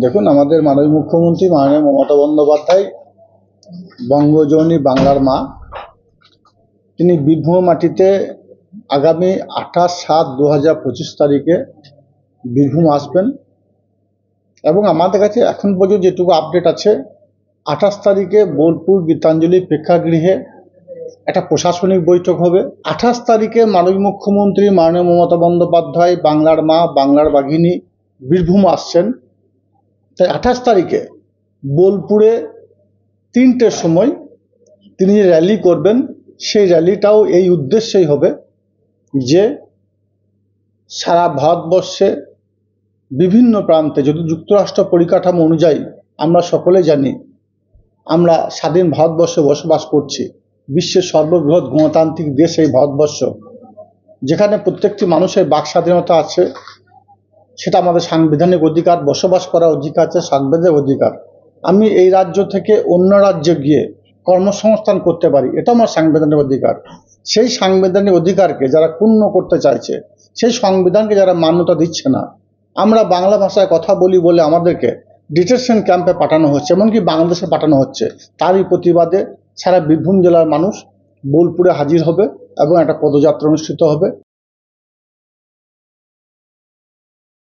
দেখুন, আমাদের মাননীয় মুখ্যমন্ত্রী মাননীয় মমতা বন্দ্যোপাধ্যায় বঙ্গজননী বাংলার মা, তিনি বীরভূম মাটিতে আগামী 28/7/2025 তারিখে বীরভূম আসবেন এবং আমাদের কাছে এখন পর্যন্ত যেটুকু আপডেট আছে 28 তারিখে বোলপুর গীতাঞ্জলি প্রেক্ষাগৃহে একটা প্রশাসনিক বৈঠক হবে। 28 তারিখে মাননীয় মুখ্যমন্ত্রী মাননীয় মমতা বন্দ্যোপাধ্যায় বাংলার মা বাংলার বাঘিনী বীরভূম আসছেন। তাই 28 তারিখে বোলপুরে 3টের সময় তিনি যে র্যালি করবেন, সেই র্যালিটাও এই উদ্দেশ্যেই হবে যে সারা ভারতবর্ষে বিভিন্ন প্রান্তে, যদি যুক্তরাষ্ট্র পরিকাঠামো অনুযায়ী আমরা সকলে জানি আমরা স্বাধীন ভারতবর্ষে বসবাস করছি, বিশ্বের সর্ববৃহৎ গণতান্ত্রিক দেশ এই ভারতবর্ষ, যেখানে প্রত্যেকটি মানুষের বাক স্বাধীনতা আছে, সেটা আমাদের সাংবিধানিক অধিকার, বসবাস করার অধিকার আছে, সাংবিধানিক অধিকার। আমি এই রাজ্য থেকে অন্য রাজ্যে গিয়ে কর্মসংস্থান করতে পারি, এটা আমার সাংবিধানিক অধিকার। সেই সাংবিধানিক অধিকারকে যারা ক্ষুণ্ণ করতে চাইছে, সেই সংবিধানকে যারা মান্যতা দিচ্ছে না, আমরা বাংলা ভাষায় কথা বলি বলে আমাদেরকে ডিটেনশন ক্যাম্পে পাঠানো হচ্ছে, এমনকি বাংলাদেশে পাঠানো হচ্ছে। তারই প্রতিবাদে সারা বীরভূম জেলার মানুষ বোলপুরে হাজির হবে এবং একটা পদযাত্রা অনুষ্ঠিত হবে।